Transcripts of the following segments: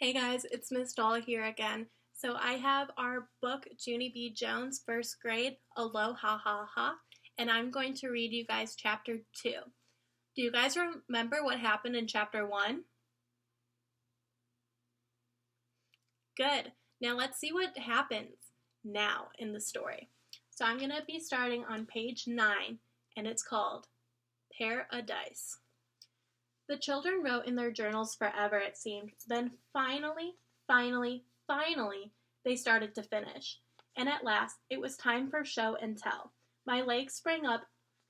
Hey guys, it's Miss Doll here again. So I have our book, Junie B. Jones, first grade, Aloha-ha-ha, and I'm going to read you guys chapter 2. Do you guys remember what happened in chapter 1? Good. Now let's see what happens now in the story. So I'm going to be starting on page 9, and it's called Paradise. The children wrote in their journals forever, it seemed. Then finally, they started to finish. And at last, it was time for show and tell. My legs sprang up,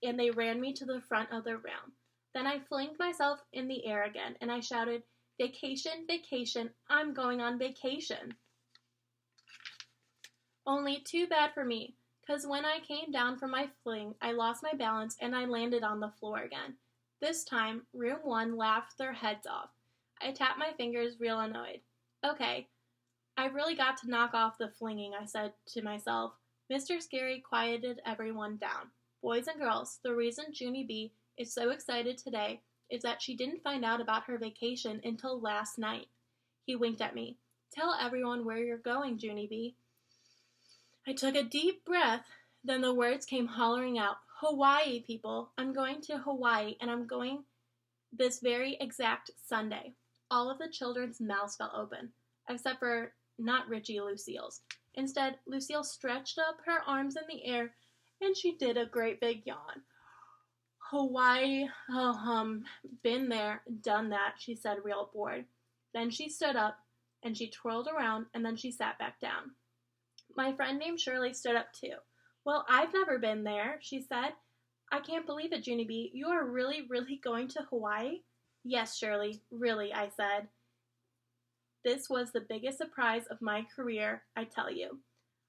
and they ran me to the front of the room. Then I flinged myself in the air again, and I shouted, "Vacation, vacation, I'm going on vacation." Only too bad for me, 'cause when I came down from my fling, I lost my balance, and I landed on the floor again. This time, room 1 laughed their heads off. I tapped my fingers real annoyed. Okay, I've really got to knock off the flinging, I said to myself. Mr. Scary quieted everyone down. Boys and girls, the reason Junie B is so excited today is that she didn't find out about her vacation until last night. He winked at me. Tell everyone where you're going, Junie B. I took a deep breath, then the words came hollering out. Hawaii, people. I'm going to Hawaii, and I'm going this very exact Sunday. All of the children's mouths fell open, except for not Richie Lucille's. Instead, Lucille stretched up her arms in the air, and she did a great big yawn. Hawaii, been there, done that, she said, real bored. Then she stood up, and she twirled around, and then she sat back down. My friend named Shirley stood up too. Well, I've never been there, she said. I can't believe it, Junie B. You are really going to Hawaii? Yes, Shirley, really, I said. This was the biggest surprise of my career, I tell you.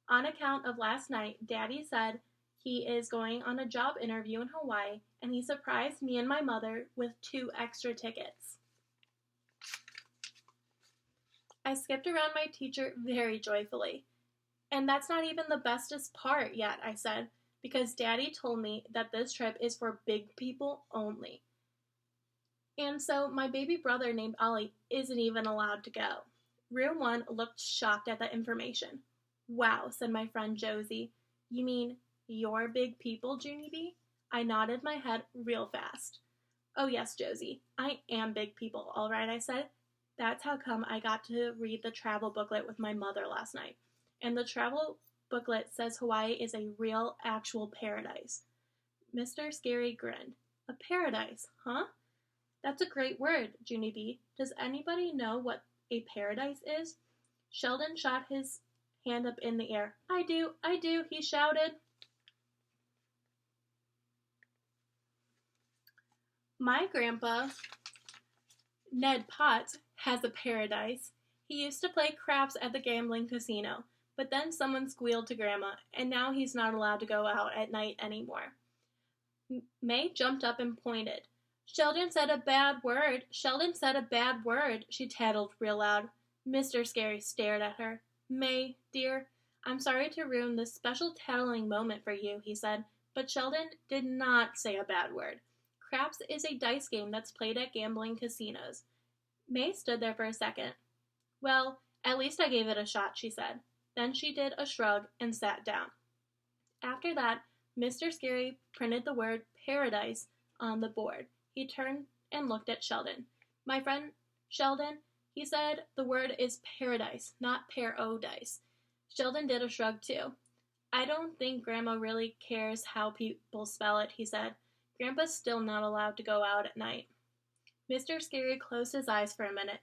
On account of last night, Daddy said he is going on a job interview in Hawaii, and he surprised me and my mother with 2 extra tickets. I skipped around my teacher very joyfully. And that's not even the bestest part yet, I said, because Daddy told me that this trip is for big people only. And so my baby brother named Ollie isn't even allowed to go. Room 1 looked shocked at that information. Wow, said my friend Josie. You mean you're big people, Junie B? I nodded my head real fast. Oh yes, Josie, I am big people, all right, I said. That's how come I got to read the travel booklet with my mother last night. And the travel booklet says Hawaii is a real, actual paradise. Mr. Scary grinned. A paradise, huh? That's a great word, Junie B. Does anybody know what a paradise is? Sheldon shot his hand up in the air. I do, he shouted. My grandpa, Ned Potts, has a paradise. He used to play craps at the gambling casino. But then someone squealed to Grandma, and now he's not allowed to go out at night anymore. May jumped up and pointed. Sheldon said a bad word, she tattled real loud. Mr. Scary stared at her. May, dear, I'm sorry to ruin this special tattling moment for you, he said, but Sheldon did not say a bad word. Craps is a dice game that's played at gambling casinos. May stood there for a second. Well, at least I gave it a shot, she said. Then she did a shrug and sat down. After that, Mr. Scary printed the word paradise on the board. He turned and looked at Sheldon. My friend Sheldon, he said the word is paradise, not paradise. Sheldon did a shrug too. I don't think Grandma really cares how people spell it, he said. Grandpa's still not allowed to go out at night. Mr. Scary closed his eyes for a minute.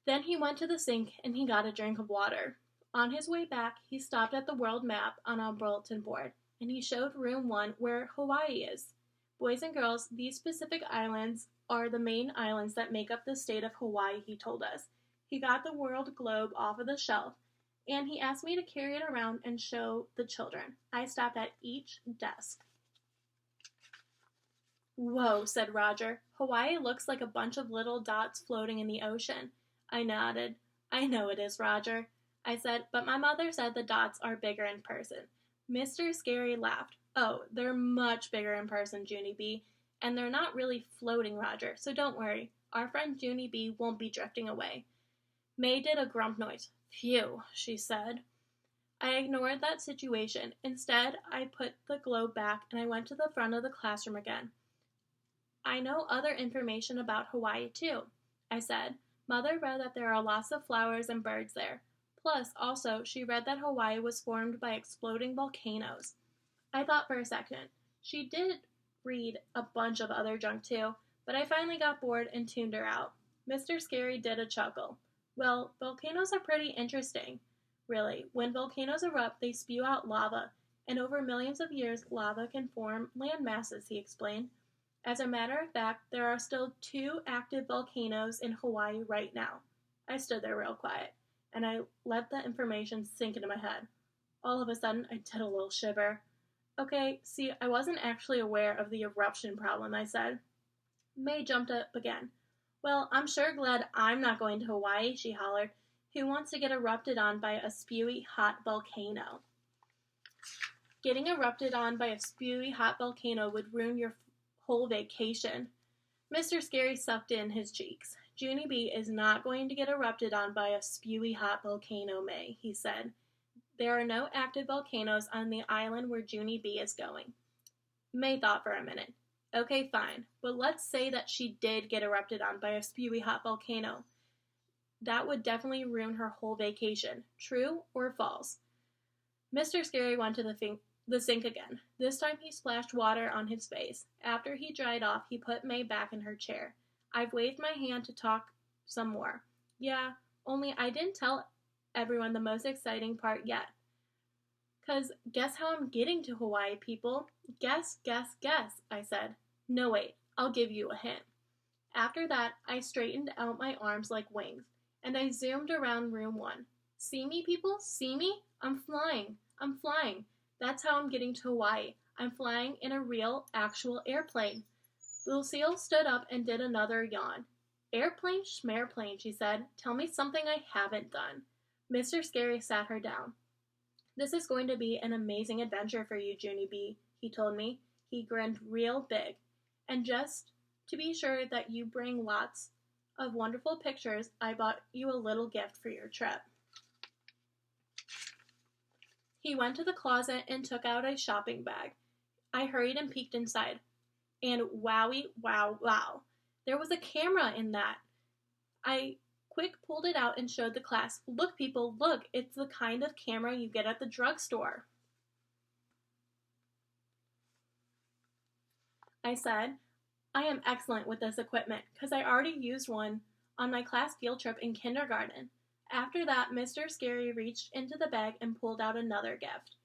Then he went to the sink and he got a drink of water. On his way back, he stopped at the world map on a bulletin board, and he showed room 1 where Hawaii is. Boys and girls, these Pacific Islands are the main islands that make up the state of Hawaii, he told us. He got the world globe off of the shelf, and he asked me to carry it around and show the children. I stopped at each desk. Whoa, said Roger. Hawaii looks like a bunch of little dots floating in the ocean. I nodded. I know it is, Roger. I said, but my mother said the dots are bigger in person. Mr. Scary laughed. Oh, they're much bigger in person, Junie B. And they're not really floating, Roger, so don't worry. Our friend Junie B won't be drifting away. May did a grump noise. Phew, she said. I ignored that situation. Instead, I put the globe back and I went to the front of the classroom again. I know other information about Hawaii too, I said. Mother read that there are lots of flowers and birds there. Plus, also, she read that Hawaii was formed by exploding volcanoes. I thought for a second. She did read a bunch of other junk too, but I finally got bored and tuned her out. Mr. Scary did a chuckle. Well, volcanoes are pretty interesting. Really, when volcanoes erupt, they spew out lava, and over millions of years, lava can form land masses, he explained. As a matter of fact, there are still 2 active volcanoes in Hawaii right now. I stood there real quiet, and I let the information sink into my head. All of a sudden, I did a little shiver. Okay, see, I wasn't actually aware of the eruption problem, I said. May jumped up again. Well, I'm sure glad I'm not going to Hawaii, she hollered. Who wants to get erupted on by a spewy, hot volcano? Getting erupted on by a spewy, hot volcano would ruin your whole vacation. Mr. Scary sucked in his cheeks. Junie B is not going to get erupted on by a spewy, hot volcano, May, he said. There are no active volcanoes on the island where Junie B is going. May thought for a minute. Okay, fine, but let's say that she did get erupted on by a spewy hot volcano. That would definitely ruin her whole vacation. True or false? Mr. Scary went to the sink again. This time he splashed water on his face. After he dried off, he put May back in her chair. I've waved my hand to talk some more. Yeah, only I didn't tell everyone the most exciting part yet. 'Cause guess how I'm getting to Hawaii, people? Guess, I said. No, wait, I'll give you a hint. After that, I straightened out my arms like wings, and I zoomed around room 1. See me, people? See me? I'm flying. That's how I'm getting to Hawaii. I'm flying in a real, actual airplane. Lucille stood up and did another yawn. Airplane schmairplane, she said. Tell me something I haven't done. Mr. Scary sat her down. This is going to be an amazing adventure for you, Junie B, he told me. He grinned real big. And just to be sure that you bring lots of wonderful pictures, I bought you a little gift for your trip. He went to the closet and took out a shopping bag. I hurried and peeked inside. And wowie, wow. There was a camera in that. I quick pulled it out and showed the class. Look, people, look. It's the kind of camera you get at the drugstore. I said, I am excellent with this equipment because I already used one on my class field trip in kindergarten. After that, Mr. Scary reached into the bag and pulled out another gift.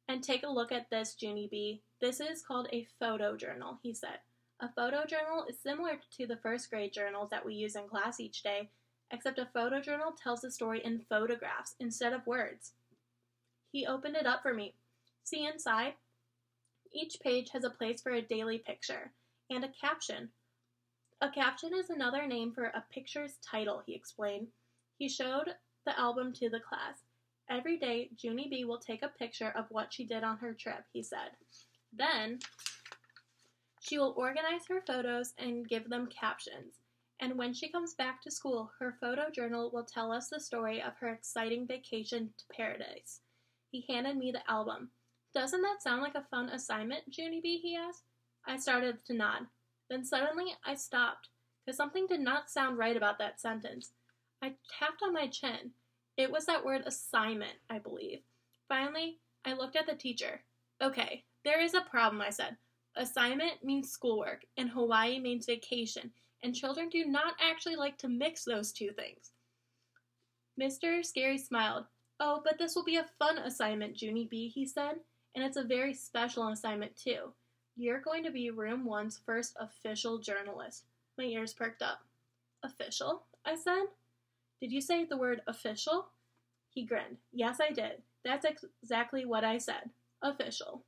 And take a look at this, Junie B. This is called a photo journal, he said. A photo journal is similar to the first grade journals that we use in class each day, except a photo journal tells the story in photographs instead of words. He opened it up for me. See inside? Each page has a place for a daily picture and a caption. A caption is another name for a picture's title, he explained. He showed the album to the class. Every day, Junie B will take a picture of what she did on her trip, he said. Then, she will organize her photos and give them captions. And when she comes back to school, her photo journal will tell us the story of her exciting vacation to paradise. He handed me the album. Doesn't that sound like a fun assignment, Junie B, he asked? I started to nod. Then suddenly I stopped, because something did not sound right about that sentence. I tapped on my chin. It was that word assignment, I believe. Finally, I looked at the teacher. Okay, there is a problem, I said. Assignment means schoolwork, and Hawaii means vacation, and children do not actually like to mix those two things. Mr. Scary smiled. Oh, but this will be a fun assignment, Junie B, he said, and it's a very special assignment, too. You're going to be room 1's first official journalist. My ears perked up. Official? I said. Did you say the word official? He grinned. Yes, I did. That's exactly what I said. Official.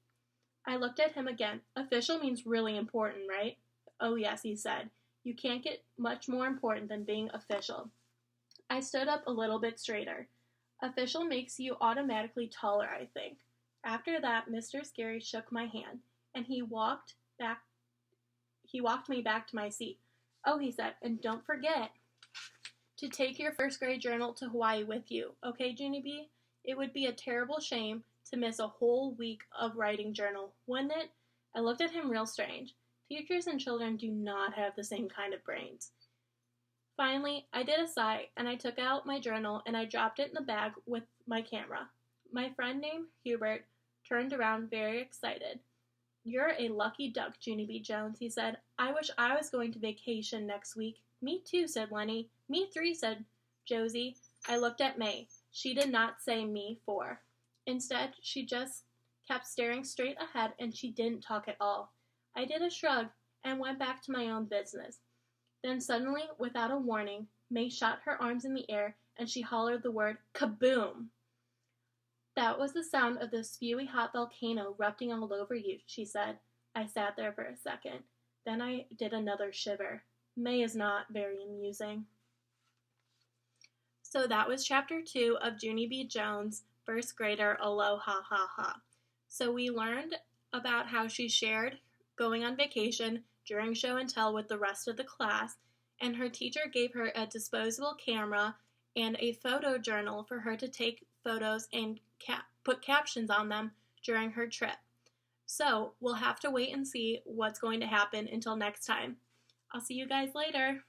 I looked at him again. Official means really important, right? Oh, yes, he said. You can't get much more important than being official. I stood up a little bit straighter. Official makes you automatically taller, I think. After that, Mr. Scary shook my hand, and he walked me back to my seat. Oh, he said, and don't forget to take your first grade journal to Hawaii with you, okay, Junie B? It would be a terrible shame to miss a whole week of writing journal, wouldn't it? I looked at him real strange. Teachers and children do not have the same kind of brains. Finally, I did a sigh, and I took out my journal and I dropped it in the bag with my camera. My friend named Hubert turned around very excited. "You're a lucky duck, Junie B. Jones," he said. "I wish I was going to vacation next week." "Me too," said Lenny. "Me three," said Josie. I looked at May. She did not say me four. Instead, she just kept staring straight ahead and she didn't talk at all. I did a shrug and went back to my own business. Then suddenly, without a warning, May shot her arms in the air and she hollered the word kaboom. "That was the sound of the spewy hot volcano erupting all over you," she said. I sat there for a second. Then I did another shiver. May is not very amusing. So that was chapter 2 of Junie B. Jones' first grader Aloha-ha-ha. So we learned about how she shared going on vacation during show and tell with the rest of the class, and her teacher gave her a disposable camera and a photo journal for her to take photos and put captions on them during her trip. So we'll have to wait and see what's going to happen until next time. I'll see you guys later.